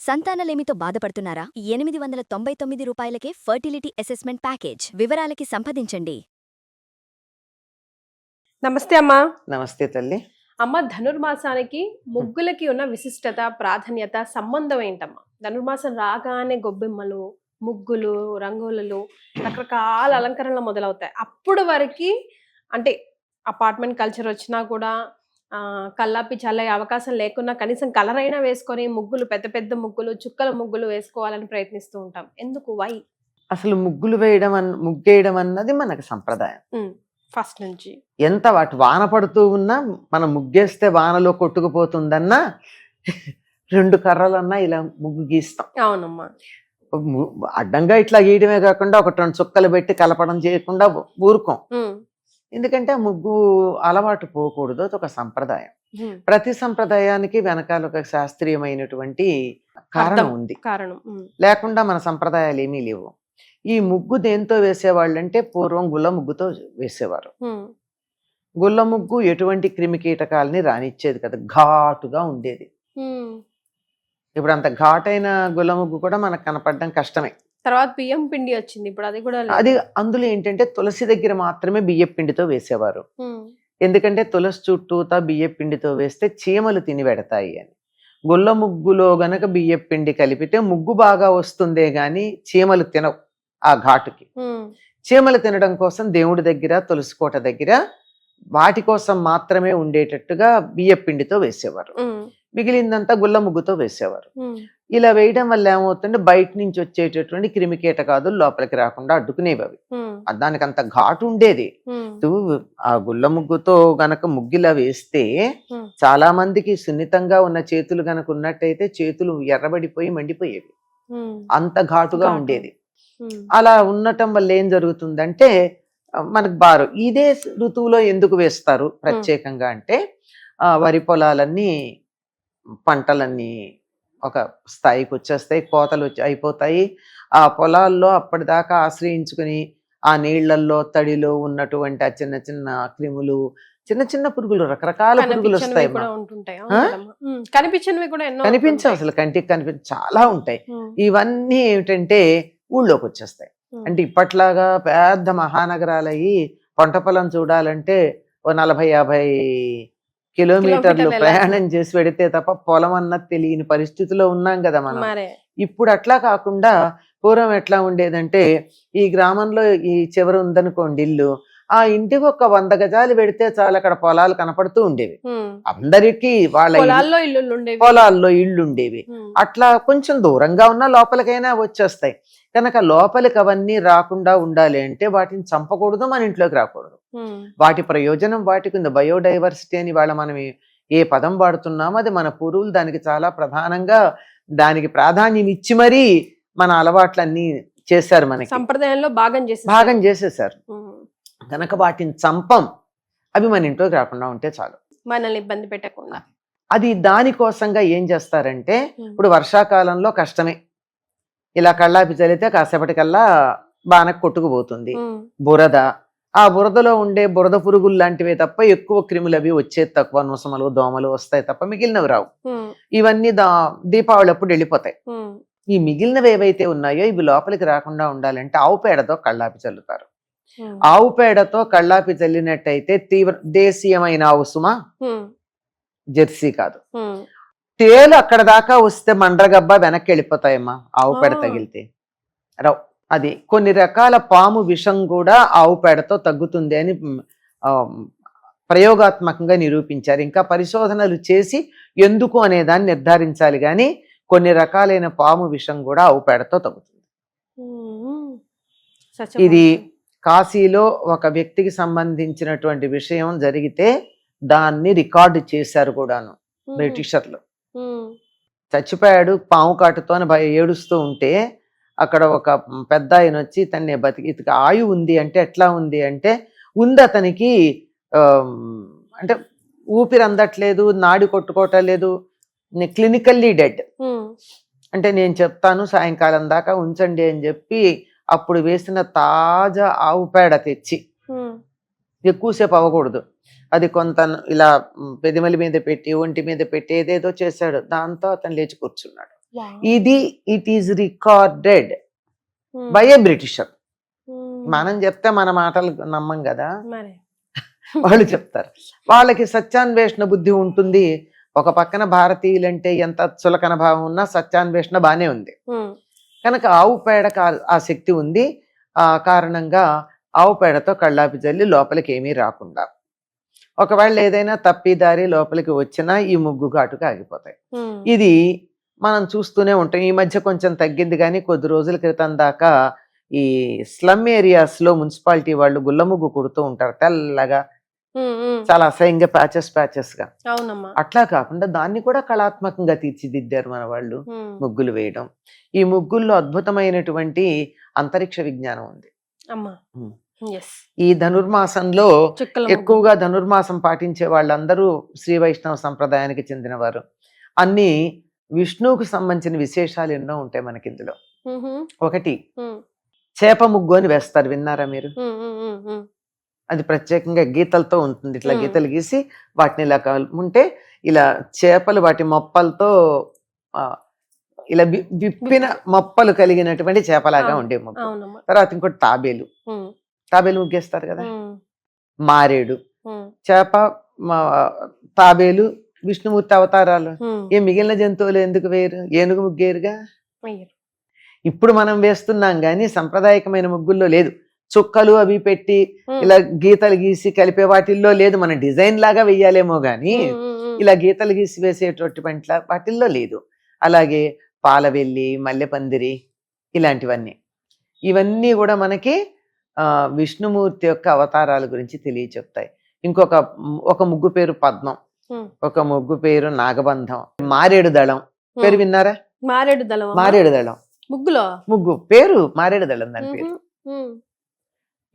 సంతానలేమితో బాధపడుతున్నారా? 899 రూపాయలకే fertility assessment package. వివరాలకి సంప్రదించండి. నమస్తే అమ్మా. నమస్తే తల్లి. అమ్మ, ధనుర్మాసానికి ముగ్గులకి ఉన్న విశిష్టత, ప్రాధాన్యత, సంబంధం ఏంటమ్మా? ధనుర్మాసం రాగానే గొబ్బెమ్మలు, ముగ్గులు, రంగోలలు, రకరకాల అలంకరణలు మొదలవుతాయి. అప్పుడు వరకు అంటే అపార్ట్మెంట్ కల్చర్ వచ్చినా కూడా కల్లాపి చల్లే అవకాశం లేకున్నా కనీసం కలర్ అయినా వేసుకొని ముగ్గులు, పెద్ద పెద్ద ముగ్గులు, చుక్కల ముగ్గులు వేసుకోవాలని ప్రయత్నిస్తూ ఉంటాం. ఎందుకు? వై? అసలు ముగ్గేయడం అన్నది మనకు సంప్రదాయం ఫస్ట్ నుంచి. ఎంత వాటి వాన పడుతూ ఉన్నా మనం ముగ్గేస్తే వానలో కొట్టుకుపోతుందన్నా 2 కర్రలన్నా ఇలా ముగ్గు గీస్తాం. అవునమ్మా. అడ్డంగా ఇట్లా గీయడమే కాకుండా 1-2 చుక్కలు పెట్టి కలపడం చేయకుండా ఊరుకోం. ఎందుకంటే ముగ్గు అలవాటు పోకూడదు, అది ఒక సంప్రదాయం. ప్రతి సంప్రదాయానికి వెనకాల ఒక శాస్త్రీయమైనటువంటి కారణం ఉంది. లేకుండా మన సంప్రదాయాలు ఏమీ లేవు. ఈ ముగ్గు దేంతో వేసేవాళ్ళు అంటే పూర్వం గుల్ల ముగ్గుతో వేసేవారు. గుల్ల ముగ్గు ఎటువంటి క్రిమి కీటకాలని రానిచ్చేది కదా, ఘాటుగా ఉండేది. ఇప్పుడు అంత ఘాటైన గుల్ల ముగ్గు కూడా మనకు కనపడడం కష్టమే. తర్వాత బియ్యం పిండి వచ్చింది, ఇప్పుడు అది కూడా అది అందులో ఏంటంటే తులసి దగ్గర మాత్రమే బియ్య పిండితో వేసేవారు. ఎందుకంటే తులసి చుట్టూతా బియ్య పిండితో వేస్తే చీమలు తిని పెడతాయి అని. గుల్ల ముగ్గులో గనక బియ్య పిండి కలిపితే ముగ్గు బాగా వస్తుందే గాని చీమలు తినవు. ఆ ఘాటుకి చీమలు తినడం కోసం దేవుడి దగ్గర, తులసి కోట దగ్గర వాటి కోసం మాత్రమే ఉండేటట్టుగా బియ్య పిండితో వేసేవారు. మిగిలిందంతా గుల్ల ముగ్గుతో వేసేవారు. ఇలా వేయడం వల్ల ఏమవుతుంటే బయట నుంచి వచ్చేటటువంటి క్రిమి కీటకాదులు లోపలికి రాకుండా అడ్డుకునేవి అవి. దానికి అంత ఘాటు ఉండేది. ఆ గుల్ల ముగ్గుతో గనక ముగ్గిలా వేస్తే చాలా మందికి సున్నితంగా ఉన్న చేతులు గనక ఉన్నట్టయితే చేతులు ఎర్రబడిపోయి మండిపోయేవి, అంత ఘాటుగా ఉండేది. అలా ఉండటం వల్ల ఏం జరుగుతుందంటే మనకు బారు ఇదే ఋతువులో ఎందుకు వేస్తారు ప్రత్యేకంగా అంటే వరి పొలాలన్నీ, పంటలన్నీ ఒక స్థాయికి వచ్చేస్తాయి, కోతలు అయిపోతాయి. ఆ పొలాల్లో అప్పటిదాకా ఆశ్రయించుకుని ఆ నీళ్లల్లో, తడిలో ఉన్నటువంటి ఆ చిన్న చిన్న క్రిములు, చిన్న చిన్న పురుగులు, రకరకాల పురుగులు వస్తాయి. కనిపించవు, అసలు కంటికి చాలా ఉంటాయి. ఇవన్నీ ఏమిటంటే ఊళ్ళోకి వచ్చేస్తాయి. అంటే ఇప్పట్లాగా పెద్ద మహానగరాలయ్యి పంట పొలం చూడాలంటే 40-50 కిలోమీటర్లు ప్రయాణం చేసి పెడితే తప్ప పొలం అన్నది తెలియని పరిస్థితిలో ఉన్నాం కదా మనం. ఇప్పుడు అట్లా కాకుండా పూర్వం ఎట్లా ఉండేదంటే ఈ గ్రామంలో ఈ చివర ఉందనుకోండి ఇల్లు, ఆ ఇంటికి ఒక 100 గజాలు పెడితే చాలు, అక్కడ పొలాలు కనపడుతూ ఉండేవి. అందరికీ వాళ్ళ పొలాల్లో ఇళ్ళు ఉండేవి. అట్లా కొంచెం దూరంగా ఉన్న లోపలికైనా వచ్చేస్తాయి. కనుక లోపలికి అవన్నీ రాకుండా ఉండాలి అంటే వాటిని చంపకూడదు, మన ఇంట్లోకి రాకూడదు. వాటి ప్రయోజనం వాటికి ఉంది. బయోడైవర్సిటీ అని వాళ్ళ మనం ఏ పదం వాడుతున్నామో అది మన పూర్వులు దానికి చాలా ప్రధానంగా దానికి ప్రాధాన్యం ఇచ్చి మరీ మన అలవాట్లన్నీ చేశారు, మనకి సంప్రదాయంలో భాగం చేసేసారు. కనుక వాటిని చంపం, అవి మన ఇంట్లోకి రాకుండా ఉంటే చాలు, మనల్ని ఇబ్బంది పెట్టకుండా. అది దానికోసంగా ఏం చేస్తారంటే ఇప్పుడు వర్షాకాలంలో కష్టమే, ఇలా కళ్ళాపి చల్లితే కాసేపటికల్లా బాగా కొట్టుకుపోతుంది బురద. ఆ బురదలో ఉండే బురద పురుగులు లాంటివే తప్ప ఎక్కువ క్రిములు అవి వచ్చేది తక్కువ, నొసమలు, దోమలు వస్తాయి తప్ప మిగిలినవి రావు. ఇవన్నీ దీపావళి అప్పుడు వెళ్ళిపోతాయి. ఈ మిగిలినవి ఏవైతే ఉన్నాయో ఇవి లోపలికి రాకుండా ఉండాలంటే ఆవు పేడతో కళ్ళాపి చల్లుతారు. ఆవు పేడతో కళ్ళాపి చల్లినట్టయితే దేశీయమైన ఆవు సుమ, జెర్సీ కాదు. తేలు అక్కడ దాకా వస్తే మండ్రగబ్బ వెనక్కి వెళ్ళిపోతాయమ్మా ఆవు పేడ తగిలితే రావు. అది కొన్ని రకాల పాము విషం కూడా ఆవు పేడతో తగ్గుతుంది అని ప్రయోగాత్మకంగా నిరూపించారు. ఇంకా పరిశోధనలు చేసి ఎందుకు అనే దాన్ని నిర్ధారించాలి, కానీ కొన్ని రకాలైన పాము విషం కూడా ఆవు పేడతో తగ్గుతుంది. ఇది కాశీలో ఒక వ్యక్తికి సంబంధించినటువంటి విషయం జరిగితే దాన్ని రికార్డు చేశారు కూడాను బ్రిటిషర్లు. చచ్చిపోయాడు పాము కాటుతో అని ఏడుస్తూ ఉంటే అక్కడ ఒక పెద్ద ఆయన వచ్చి తన్ని ఇతనికి ఆయువు ఉంది అంటే ఎట్లా ఉంది అంటే ఉంది, అతనికి అంటే ఊపిరి అందట్లేదు, నాడి కొట్టుకోవట్లేదు, క్లినికల్లీ డెడ్. అంటే నేను చెప్తాను సాయంకాలం దాకా ఉంచండి అని చెప్పి అప్పుడు వేసిన తాజా ఆవు పేడ తెచ్చి, ఎక్కువసేపు అవ్వకూడదు, అది కొంత ఇలా పెదిమల మీద పెట్టి ఒంటి మీద పెట్టి ఏదేదో చేశాడు. దాంతో అతను లేచి కూర్చున్నాడు. ఇది it is recorded by A Britisher. మనం చెప్తే మన మాటలు నమ్మం కదా, మరి వాళ్ళు చెప్తారు. వాళ్ళకి సత్యాన్వేషణ బుద్ధి ఉంటుంది. ఒక పక్కన భారతీయులంటే ఎంత చులకన భావం ఉన్నా సత్యాన్వేషణ బానే ఉంది కనుక ఆవు పేడ ఆ శక్తి ఉంది. ఆ కారణంగా ఆవు పేడతో కళ్ళాపి జల్లి లోపలికి ఏమీ రాకుండా, ఒకవేళ ఏదైనా తప్పిదారి లోపలికి వచ్చినా ఈ ముగ్గు ఘాటుగా ఆగిపోతాయి. ఇది మనం చూస్తూనే ఉంటాం. ఈ మధ్య కొంచెం తగ్గింది, కానీ కొద్ది రోజుల క్రితం దాకా ఈ స్లమ్ ఏరియాస్ లో మున్సిపాలిటీ వాళ్ళు గుల్ల ముగ్గు కుడుతూ ఉంటారు తెల్లగా, చాలా అసహ్యంగా ప్యాచెస్ గా. అవునమ్మా. అట్లా కాకుండా దాన్ని కూడా కళాత్మకంగా తీర్చిదిద్దారు మన వాళ్ళు ముగ్గులు వేయడం. ఈ ముగ్గుల్లో అద్భుతమైనటువంటి అంతరిక్ష విజ్ఞానం ఉంది. అమ్మా ఈ ధనుర్మాసంలో ఎక్కువగా ధనుర్మాసం పాటించే వాళ్ళందరూ శ్రీ వైష్ణవ సంప్రదాయానికి చెందినవారు. అన్ని విష్ణువుకు సంబంధించిన విశేషాలు ఎన్నో ఉంటాయి మనకి ఇందులో. ఒకటి చేప ముగ్గు అని వేస్తారు, విన్నారా మీరు? అది ప్రత్యేకంగా గీతలతో ఉంటుంది. ఇట్లా గీతలు గీసి వాటిని ఇలా ఉంటే ఇలా చేపలు వాటి మొప్పలతో ఇలా విప్పిన మొప్పలు కలిగినటువంటి చేపలాగా ఉండే ముగ్గు. తర్వాత ఇంకోటి తాబేలు ముగ్గేస్తారు కదా. మారేడు, చేప, తాబేలు విష్ణుమూర్తి అవతారాలు. ఏ మిగిలిన జంతువులు ఎందుకు వేరు? ఏనుగు ముగ్గేరుగా. ఇప్పుడు మనం వేస్తున్నాం గాని సంప్రదాయకమైన ముగ్గుల్లో లేదు. చుక్కలు అవి పెట్టి ఇలా గీతలు గీసి కలిపే వాటిల్లో లేదు. మనం డిజైన్ లాగా వెయ్యాలేమో గాని ఇలా గీతలు గీసి వేసేటువంటి వాటిల్లో లేదు. అలాగే పాలవెల్లి, మల్లెపందిరి ఇవన్నీ కూడా మనకి విష్ణుమూర్తి యొక్క అవతారాల గురించి తెలియచెప్తాయి. ఒక ముగ్గు పేరు పద్మం, ఒక ముగ్గు పేరు నాగబంధం, మారేడు దళం పేరు విన్నారా? మారేడు దళం ముగ్గు పేరు మారేడు దళం, దాని పేరు.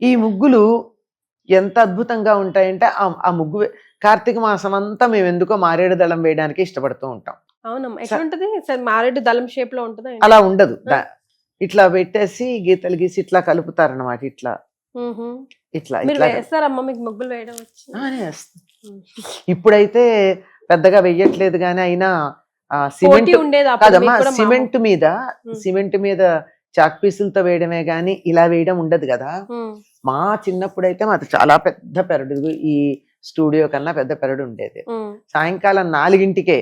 ఈ ముగ్గులు ఎంత అద్భుతంగా ఉంటాయంటే ఆ ముగ్గు కార్తీక మాసం అంతా మేము ఎందుకో మారేడు దళం వేయడానికి ఇష్టపడుతూ ఉంటాం. మారేడు దళం షేప్ లో ఉంటుంది. అలా ఉండదు, ఇట్లా పెట్టేసి గీతలు గీసి ఇట్లా కలుపుతారన్నమాట. ఇట్లా ఇప్పుడైతే పెద్దగా వెయ్యట్లేదు, కానీ అయినా సిమెంట్ మీద చాక్ పీసులతో వేయడమే గాని ఇలా వేయడం ఉండదు కదా. మా చిన్నప్పుడైతే మాది చాలా పెద్ద పెరడు, ఈ స్టూడియో కన్నా పెద్ద పెరడు ఉండేది. సాయంకాలం 4ంటికే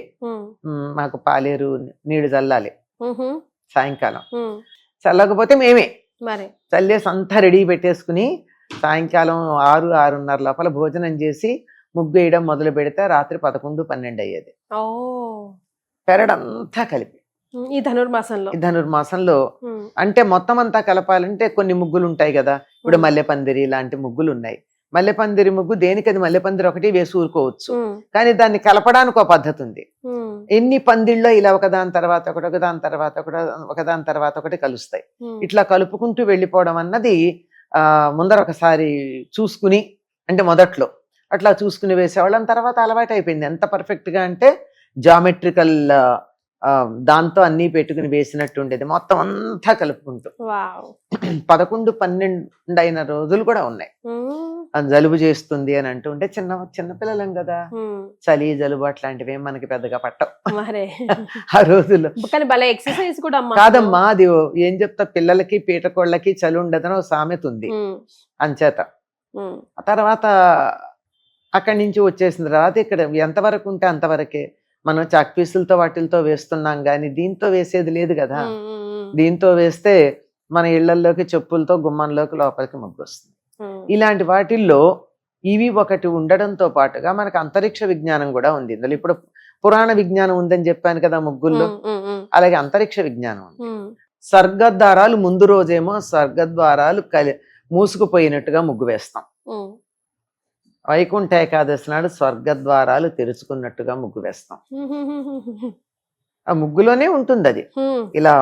మాకు పాలేరు నీళ్లు చల్లాలి. సాయంకాలం చల్లకపోతే మేమే చల్లేసి అంతా రెడీ పెట్టేసుకుని సాయంకాలం 6-6:30 లోపల భోజనం చేసి ముగ్గు వేయడం మొదలు పెడితే రాత్రి 11-12 అయ్యేది. పెరడంతా కలిపి ఈ ధనుర్మాసంలో అంటే మొత్తం అంతా కలపాలంటే కొన్ని ముగ్గులు ఉంటాయి కదా. ఇప్పుడు మల్లెపందిరి లాంటి ముగ్గులు ఉన్నాయి. మల్లెపందిరి ముగ్గు దేనికది మల్లెపందిరి ఒకటి వేసి ఊరుకోవచ్చు, కానీ దాన్ని కలపడానికి ఒక పద్ధతి ఉంది. ఎన్ని పందిళ్ళలో ఇలా ఒకదాని తర్వాత ఒకటి, ఒకదాని తర్వాత ఒకదాని తర్వాత ఒకటి కలుస్తాయి. ఇట్లా కలుపుకుంటూ వెళ్ళిపోవడం అన్నది ముందర ఒకసారి చూసుకుని, అంటే మొదట్లో అట్లా చూసుకుని వేసేవాళ్ళం. తర్వాత అలవాటు అయిపోయింది. ఎంత పర్ఫెక్ట్ గా అంటే జామెట్రికల్ దాంతో అన్ని పెట్టుకుని వేసినట్టు ఉండేది. మొత్తం అంతా కలుపుకుంటూ 11-12 అయిన రోజులు కూడా ఉన్నాయి. జలుబు చేస్తుంది అని అంటుంటే చిన్న పిల్లలం కదా, చలి జలుబు అట్లాంటివి మనకి పెద్దగా పట్టవు ఆ రోజుల్లో. కాదమ్మా, అది ఏం చెప్తా, పిల్లలకి పీటకోళ్ళకి చలి ఉండదని ఒక సామెత ఉంది. అంచేత తర్వాత అక్కడి నుంచి వచ్చేసిన తర్వాత ఇక్కడ ఎంతవరకు ఉంటే అంతవరకే. మనం చాక్ పీసులతో వాటిలతో వేస్తున్నాం కానీ దీంతో వేసేది లేదు కదా. దీంతో వేస్తే మన ఇళ్లలోకి చెప్పులతో గుమ్మంలోకి లోపలికి ముగ్గు వస్తుంది. ఇలాంటి వాటిల్లో ఇవి ఒకటి ఉండడంతో పాటుగా మనకు అంతరిక్ష విజ్ఞానం కూడా ఉంది ఇందులో. ఇప్పుడు పురాణ విజ్ఞానం ఉందని చెప్పాను కదా ముగ్గుల్లో, అలాగే అంతరిక్ష విజ్ఞానం ఉంది. స్వర్గద్వారాలు ముందు రోజేమో స్వర్గద్వారాలు మూసుకుపోయినట్టుగా ముగ్గు వేస్తాం. వైకుంఠ ఏకాదశి నాడు స్వర్గద్వారాలు తెరుచుకున్నట్టుగా ముగ్గు వేస్తాం. ఆ ముగ్గులోనే ఉంటుంది అది. ఇలా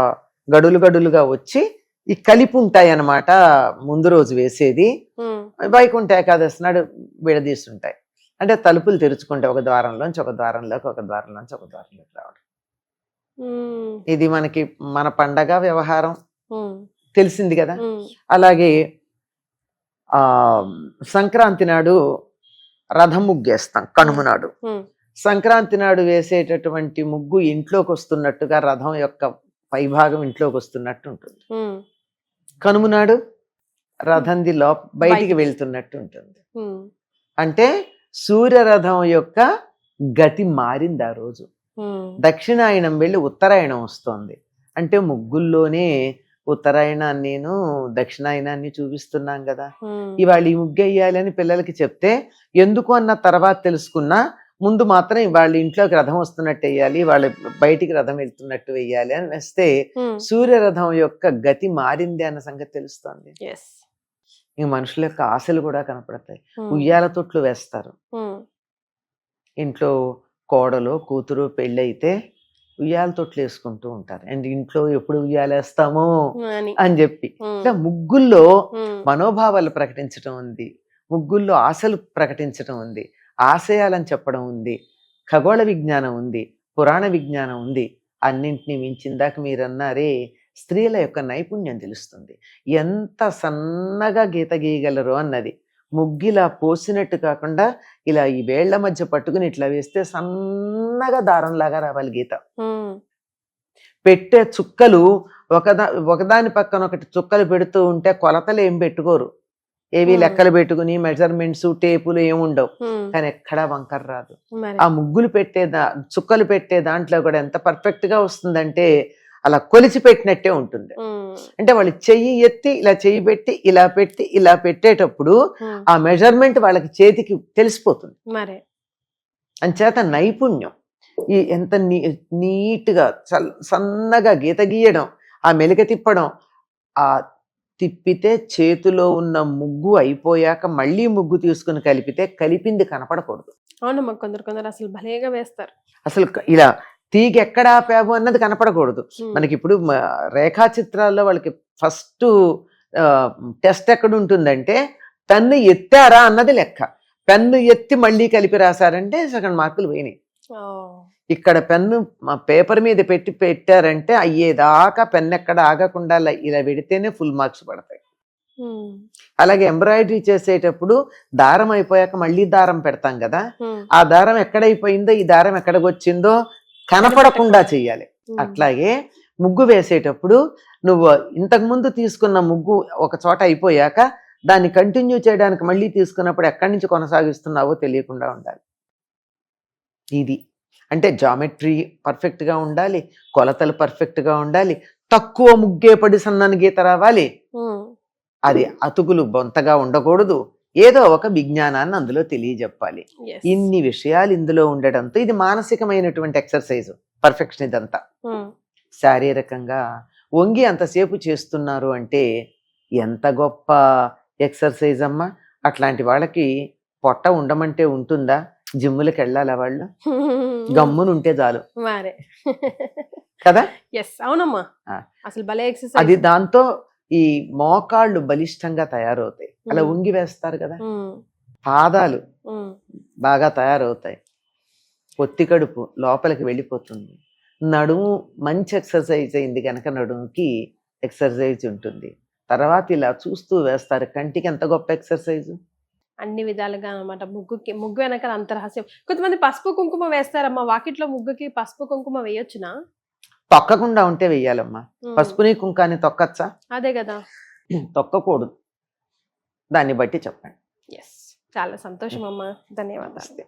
గడులుగా వచ్చి ఈ కలిపి ఉంటాయి అన్నమాట. ముందు రోజు వేసేది వైకుంఠ ఏకాదశి నాడు విడదీస్తుంటాయి. అంటే తలుపులు తెరుచుకుంటాయి, ఒక ద్వారంలోంచి ఒక ద్వారంలోకి, ఒక ద్వారంలోంచి ఒక ద్వారంలోకి రావడం. ఇది మనకి మన పండగ వ్యవహారం తెలిసింది కదా. అలాగే సంక్రాంతి నాడు రథం ముగ్గేస్తాం, కనుమ నాడు. సంక్రాంతి నాడు వేసేటటువంటి ముగ్గు ఇంట్లోకి వస్తున్నట్టుగా రథం యొక్క పైభాగం ఇంట్లోకి వస్తున్నట్టు ఉంటుంది. కనుమ నాడు రథంది బయటికి బయటికి. వెళ్తున్నట్టు ఉంటుంది. అంటే సూర్యరథం యొక్క గతి మారింది ఆ రోజు. దక్షిణాయనం వెళ్ళి ఉత్తరాయణం వస్తోంది. అంటే ముగ్గుల్లోనే ఉత్తరాయణాన్ని దక్షిణాయనాన్ని చూపిస్తున్నాం కదా. ఇవాళ ఈ ముగ్గు వేయాలి అని పిల్లలకి చెప్తే ఎందుకు అన్న తర్వాత తెలుసుకున్నా, ముందు మాత్రం వాళ్ళ ఇంట్లోకి రథం వస్తున్నట్టు వేయాలి, వాళ్ళ బయటికి రథం వెళ్తున్నట్టు వేయాలి అని వేస్తే సూర్యరథం యొక్క గతి మారింది అన్న సంగతి తెలుస్తోంది. ఇంక మనుషుల యొక్క ఆశలు కూడా కనపడతాయి. ఉయ్యాల తొట్లు వేస్తారు. ఇంట్లో కోడలో కూతురు పెళ్ళైతే ఉయ్యాల తొట్లు వేసుకుంటూ ఉంటారు. అండ్ ఇంట్లో ఎప్పుడు ఉయ్యాలేస్తామో అని చెప్పి ఇట్లా ముగ్గుల్లో మనోభావాలు ప్రకటించడం ఉంది, ముగ్గుల్లో ఆశలు ప్రకటించడం ఉంది, ఆశయాలని చెప్పడం ఉంది, ఖగోళ విజ్ఞానం ఉంది, పురాణ విజ్ఞానం ఉంది. అన్నింటినీ మించిందాక మీరన్నారే స్త్రీల యొక్క నైపుణ్యం తెలుస్తుంది. ఎంత సన్నగా గీత గీయగలరు అన్నది. ముగ్గిలా పోసినట్టు కాకుండా ఇలా ఈ వేళ్ల మధ్య పట్టుకుని ఇట్లా వేస్తే సన్నగా దారంలాగా రావాలి గీత. పెట్టే చుక్కలు ఒకదాని పక్కన ఒకటి చుక్కలు పెడుతూ ఉంటే కొలతలు ఏం పెట్టుకోరు, ఏవి లెక్కలు పెట్టుకుని మెజర్మెంట్స్ టేపులు ఏముండవు, కానీ ఎక్కడా వంకర రాదు. ఆ ముగ్గులు చుక్కలు పెట్టే దాంట్లో కూడా ఎంత పర్ఫెక్ట్ గా వస్తుందంటే అలా కొలిచి పెట్టినట్టే ఉంటుంది. అంటే వాళ్ళు చెయ్యి ఎత్తి ఇలా చెయ్యి పెట్టి ఇలా పెట్టేటప్పుడు ఆ మెజర్మెంట్ వాళ్ళకి చేతికి తెలిసిపోతుంది. అంచేత నైపుణ్యం, ఈ ఎంత నీట్గా సన్నగా గీత గీయడం, ఆ మెలిక తిప్పడం, ఆ తిప్పితే చేతిలో ఉన్న ముగ్గు అయిపోయాక మళ్ళీ ముగ్గు తీసుకుని కలిపితే కలిపింది కనపడకూడదు. అవునమ్మా, కొందరు అసలు భలేగా వేస్తారు. అసలు ఇలా తీగ ఎక్కడ ఆపాము అన్నది కనపడకూడదు. మనకి ఇప్పుడు రేఖా చిత్రాల్లో వాళ్ళకి ఫస్ట్ టెస్ట్ ఎక్కడ ఉంటుందంటే పెన్ను ఎత్తారా అన్నది లెక్క. పెన్ను ఎత్తి మళ్ళీ కలిపి రాశారంటే సెకండ్ మార్కులు పోయినాయి. ఇక్కడ పెన్ను పేపర్ మీద పెట్టారంటే అయ్యేదాకా పెన్ను ఎక్కడ ఆగకుండా ఇలా పెడితేనే ఫుల్ మార్క్స్ పడతాయి. అలాగే ఎంబ్రాయిడరీ చేసేటప్పుడు దారం అయిపోయాక మళ్ళీ దారం పెడతాం కదా, ఆ దారం ఎక్కడైపోయిందో ఈ దారం ఎక్కడికి వచ్చిందో కనపడకుండా చెయ్యాలి. అట్లాగే ముగ్గు వేసేటప్పుడు నువ్వు ఇంతకు ముందు తీసుకున్న ముగ్గు ఒక చోట అయిపోయాక దాన్ని కంటిన్యూ చేయడానికి మళ్ళీ తీసుకున్నప్పుడు ఎక్కడి నుంచి కొనసాగిస్తున్నావో తెలియకుండా ఉండాలి. ఇది అంటే జామెట్రీ పర్ఫెక్ట్ గా ఉండాలి, కొలతలు పర్ఫెక్ట్ గా ఉండాలి, తక్కువ ముగ్గే పడి సన్నని గీత రావాలి, అది అతుకులు బొంతగా ఉండకూడదు, ఏదో ఒక విజ్ఞానాన్ని అందులో తెలియజెప్పాలి. ఇన్ని విషయాలు ఇందులో ఉండడంతో ఇది మానసికమైనటువంటి ఎక్సర్సైజ్ పర్ఫెక్షన్. ఇదంతా శారీరకంగా వంగి అంతసేపు చేస్తున్నారు అంటే ఎంత గొప్ప ఎక్సర్సైజ్ అమ్మా. అట్లాంటి వాళ్ళకి పొట్ట ఉండమంటే ఉంటుందా? జిమ్ములకు వెళ్ళాలా వాళ్ళు? గమ్మును ఉంటే చాలు కదా. అవునమ్మా, అసలు భలే ఎక్సర్సైజ్. అది దాంతో ఈ మోకాళ్ళు బలిష్టంగా తయారవుతాయి. అలా ఉంగి వేస్తారు కదా, పాదాలు బాగా తయారవుతాయి, పొత్తి కడుపు లోపలికి వెళ్ళిపోతుంది, నడుము మంచి ఎక్సర్సైజ్ అయింది కనుక నడుముకి ఎక్సర్సైజ్ ఉంటుంది. తర్వాత ఇలా చూస్తూ వేస్తారు. కంటికి ఎంత గొప్ప ఎక్సర్సైజ్. అన్ని విధాలుగా అనమాట. ముగ్గు వెనకాల అంత రహస్యం. కొంతమంది పసుపు కుంకుమ వేస్తారమ్మా. వాకిట్లో ముగ్గుకి పసుపు కుంకుమ వేయొచ్చునా? తొక్కకుండా ఉంటే వెయ్యాలమ్మా. పసుపుని కుంకాన్ని తొక్కచ్చా? అదే కదా, తొక్కకూడదు. దాన్ని బట్టి చెప్పండి. చాలా సంతోషం అమ్మా, ధన్యవాదాలు.